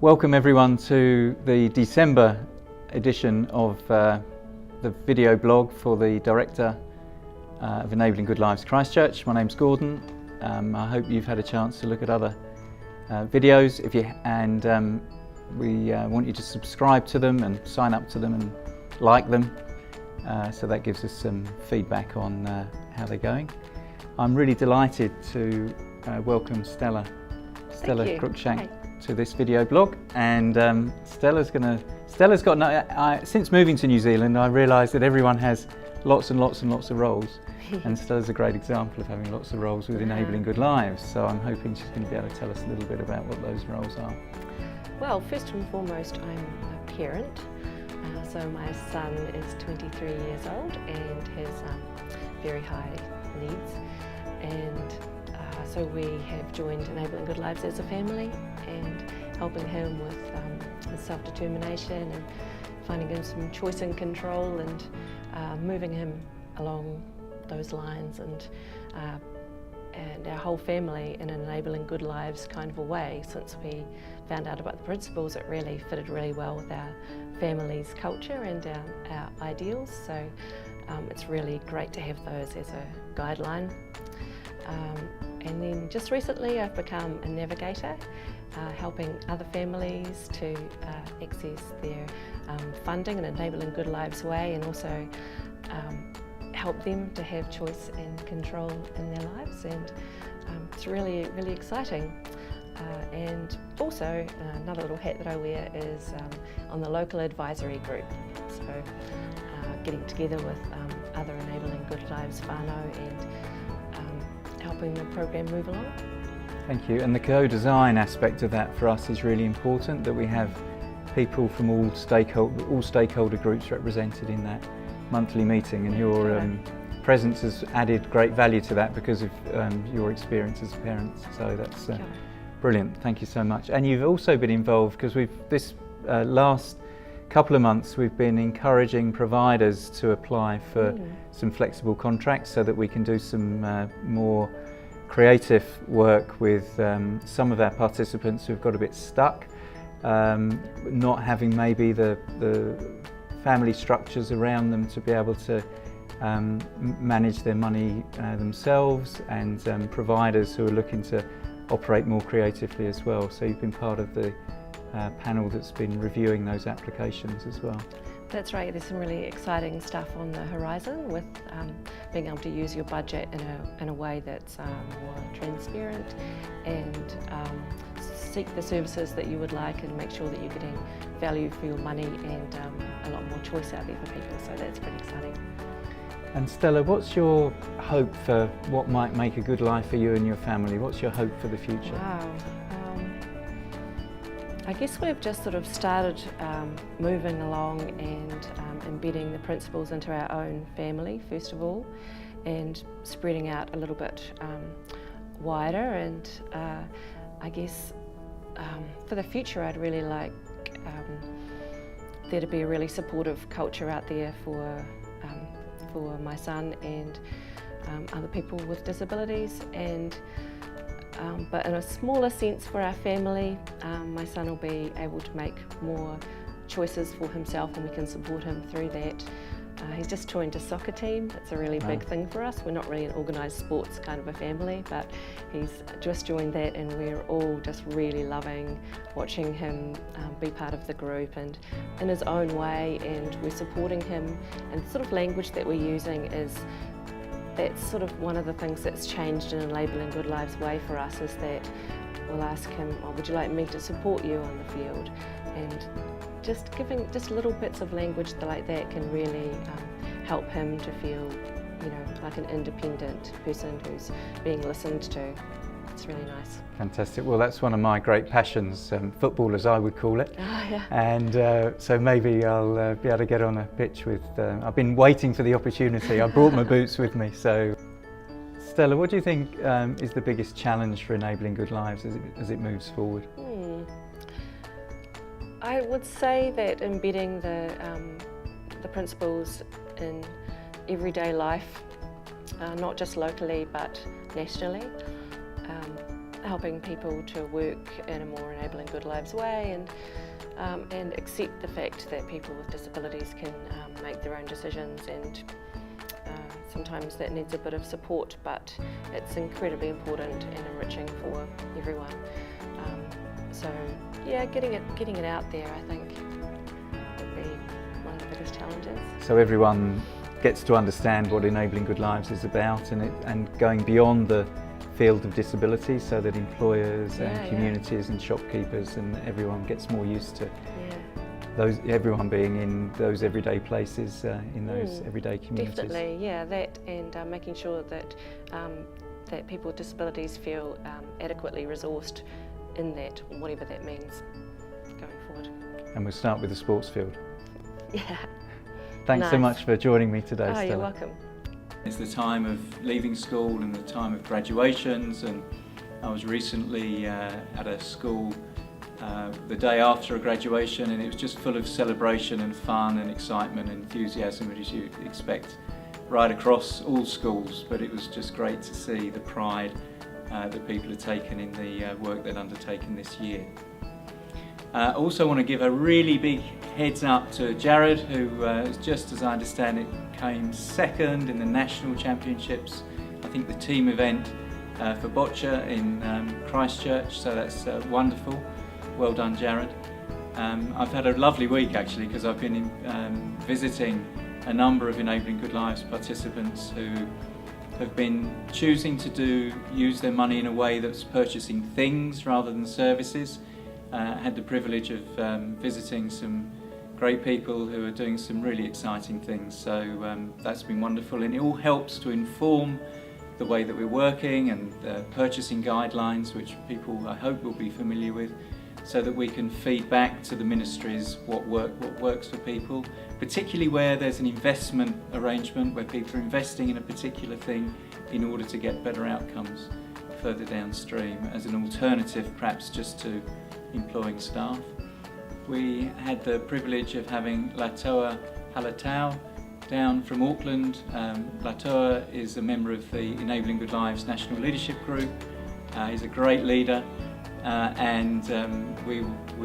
Welcome everyone to the December edition of the video blog for the Director of Enabling Good Lives Christchurch. My name's Gordon. I hope you've had a chance to look at other videos, we want you to subscribe to them and sign up to them and like them, so that gives us some feedback on how they're going. I'm really delighted to welcome Stela Cruickshank to this video blog, and Stela's got since moving to New Zealand, I realised that everyone has lots and lots of roles, and Stela's a great example of having lots of roles with Enabling Good Lives, so I'm hoping she's going to be able to tell us a little bit about what those roles are. Well, first and foremost, I'm a parent, so my son is 23 years old and has very high needs, and so we have joined Enabling Good Lives as a family and helping him with his self-determination and finding him some choice and control, and moving him along those lines, and our whole family in an Enabling Good Lives kind of a way. Since we found out about the principles, it really fitted really well with our family's culture and our ideals, so it's really great to have those as a guideline. And then just recently I've become a navigator, helping other families to access their funding in an Enabling Good Lives way, and also help them to have choice and control in their lives, and it's really exciting. And also another little hat that I wear is on the local advisory group, so getting together with other Enabling Good Lives whānau and helping the program move along. Thank you. And the co-design aspect of that for us is really important, that we have people from all stakeholder groups represented in that monthly meeting, and your presence has added great value to that because of your experience as parents, so that's brilliant. Thank you so much. And you've also been involved, because this last couple of months we've been encouraging providers to apply for some flexible contracts so that we can do some more creative work with some of our participants who've got a bit stuck, not having maybe the family structures around them to be able to manage their money themselves, and providers who are looking to operate more creatively as well. So you've been part of the panel that's been reviewing those applications as well. That's right, there's some really exciting stuff on the horizon with being able to use your budget in a way that's more transparent, and seek the services that you would like and make sure that you're getting value for your money, and a lot more choice out there for people, so that's pretty exciting. And Stela, what's your hope for what might make a good life for you and your family? What's your hope for the future? Wow. I guess we've just sort of started moving along and embedding the principles into our own family first of all, and spreading out a little bit wider, and I guess for the future I'd really like there to be a really supportive culture out there for my son and other people with disabilities, and but in a smaller sense for our family, my son will be able to make more choices for himself, and we can support him through that. He's just joined a soccer team. It's a really big thing for us. We're not really an organised sports kind of a family, but he's just joined that, and we're all just really loving watching him be part of the group and in his own way, and we're supporting him. And the sort of language that we're using that's sort of one of the things that's changed in Enabling Good Lives way for us, is that we'll ask him, would you like me to support you on the field? And just giving just little bits of language like that can really help him to feel, like an independent person who's being listened to. It's really nice. Fantastic. Well, that's one of my great passions, football as I would call it. Yeah. And so maybe I'll be able to get on a pitch with, I've been waiting for the opportunity. I brought my boots with me. So Stela, what do you think is the biggest challenge for Enabling Good Lives as it moves forward? I would say that embedding the principles in everyday life, not just locally but nationally, helping people to work in a more enabling good lives way, and accept the fact that people with disabilities can make their own decisions, and sometimes that needs a bit of support, but it's incredibly important and enriching for everyone. So yeah, getting it out there, I think, would be one of the biggest challenges. So everyone gets to understand what Enabling Good Lives is about, and going beyond the field of disability, so that employers and communities and shopkeepers and everyone gets more used to everyone being in those everyday places, in those everyday communities. Definitely, yeah, that, and making sure that that people with disabilities feel adequately resourced in that, whatever that means going forward. And we'll start with the sports field. Yeah. Thanks so much for joining me today, Stella. You're welcome. It's the time of leaving school and the time of graduations, and I was recently at a school the day after a graduation, and it was just full of celebration and fun and excitement and enthusiasm, as you expect right across all schools. But it was just great to see the pride that people have taken in the work they've undertaken this year. I also want to give a really big heads up to Jared, who, just as I understand it, came second in the national championships, I think the team event for boccia in Christchurch, so that's wonderful. Well done, Jared. I've had a lovely week actually, because I've been visiting a number of Enabling Good Lives participants who have been choosing to use their money in a way that's purchasing things rather than services. Had the privilege of visiting some great people who are doing some really exciting things, so that's been wonderful, and it all helps to inform the way that we're working and purchasing guidelines, which people I hope will be familiar with, so that we can feed back to the ministries what works for people, particularly where there's an investment arrangement where people are investing in a particular thing in order to get better outcomes further downstream, as an alternative perhaps just to employing staff. We had the privilege of having Latoa Halatau down from Auckland. Latoa is a member of the Enabling Good Lives National Leadership Group. He's a great leader, and we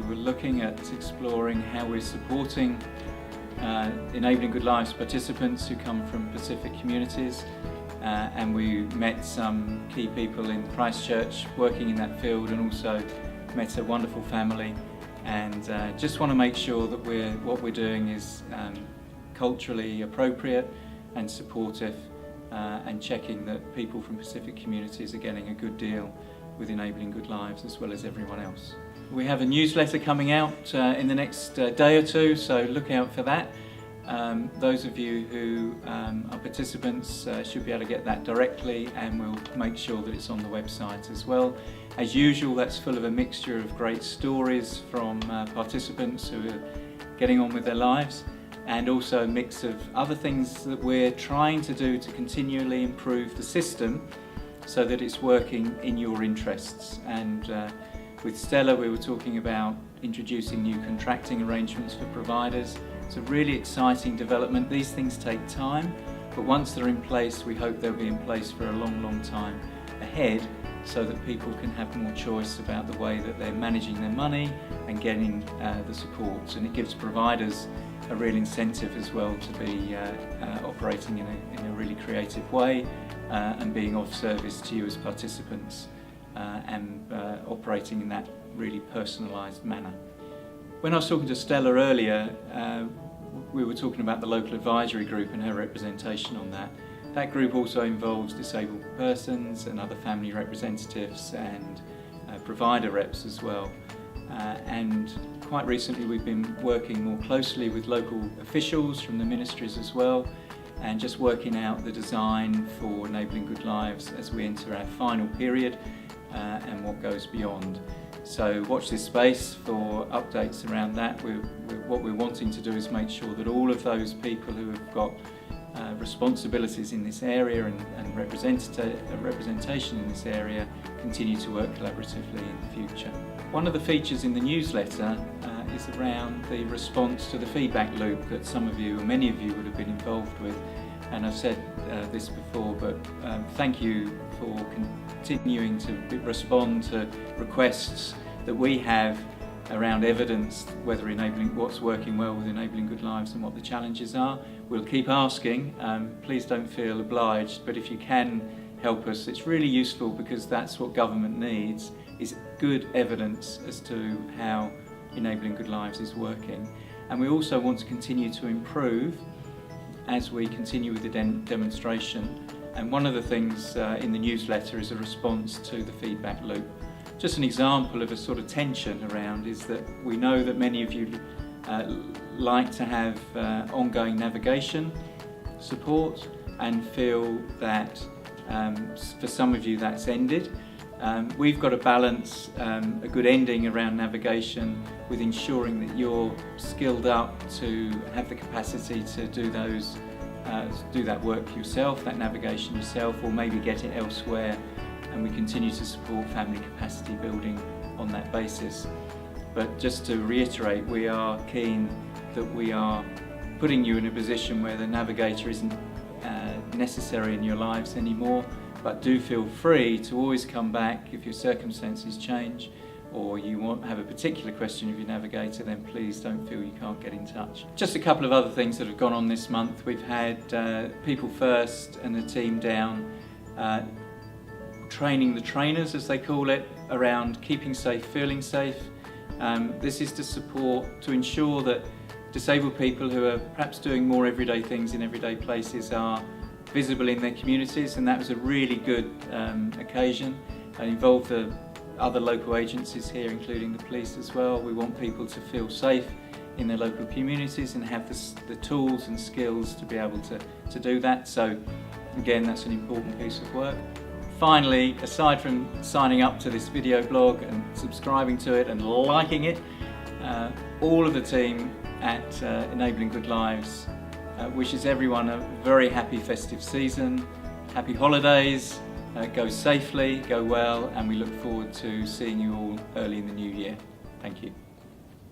were looking at exploring how we're supporting Enabling Good Lives participants who come from Pacific communities, and we met some key people in Christchurch working in that field, and also met a wonderful family, and just want to make sure that what we're doing is culturally appropriate and supportive, and checking that people from Pacific communities are getting a good deal with Enabling Good Lives as well as everyone else. We have a newsletter coming out in the next day or two, so look out for that. Those of you who are participants should be able to get that directly, and we'll make sure that it's on the website as well. As usual, that's full of a mixture of great stories from participants who are getting on with their lives, and also a mix of other things that we're trying to do to continually improve the system so that it's working in your interests. And with Stella, we were talking about introducing new contracting arrangements for providers. It's a really exciting development. These things take time, but once they're in place, we hope they'll be in place for a long, long time ahead, so that people can have more choice about the way that they're managing their money and getting the supports. And it gives providers a real incentive as well to be operating in a really creative way, and being of service to you as participants, and operating in that really personalised manner. When I was talking to Stella earlier, we were talking about the local advisory group and her representation on that. That group also involves disabled persons and other family representatives and provider reps as well. And quite recently we've been working more closely with local officials from the ministries as well, and just working out the design for Enabling Good Lives as we enter our final period, and what goes beyond. So watch this space for updates around that. What we're wanting to do is make sure that all of those people who have got responsibilities in this area and representation in this area continue to work collaboratively in the future. One of the features in the newsletter is around the response to the feedback loop that some of you, or many of you, would have been involved with. and I've said this before, but thank you for continuing to respond to requests that we have around evidence, whether what's working well with Enabling Good Lives and what the challenges are. We'll keep asking, please don't feel obliged, but if you can help us, it's really useful, because that's what government needs, is good evidence as to how Enabling Good Lives is working. And we also want to continue to improve as we continue with the demonstration. And one of the things in the newsletter is a response to the feedback loop. Just an example of a sort of tension around is that we know that many of you like to have ongoing navigation support, and feel that for some of you that's ended. We've got to balance a good ending around navigation with ensuring that you're skilled up to have the capacity to do that work yourself, that navigation yourself, or maybe get it elsewhere, and we continue to support family capacity building on that basis. But just to reiterate, we are keen that we are putting you in a position where the navigator isn't necessary in your lives anymore, but do feel free to always come back if your circumstances change, or you have a particular question of your navigator, then please don't feel you can't get in touch. Just a couple of other things that have gone on this month. We've had People First and the team down training the trainers, as they call it, around keeping safe, feeling safe. This is to ensure that disabled people who are perhaps doing more everyday things in everyday places are visible in their communities, and that was a really good occasion. It involved the other local agencies here, including the police as well. We want people to feel safe in their local communities and have the tools and skills to be able to do that. So again, that's an important piece of work. Finally, aside from signing up to this video blog and subscribing to it and liking it, all of the team at Enabling Good Lives wishes everyone a very happy festive season, happy holidays, go safely, go well, and we look forward to seeing you all early in the new year. Thank you.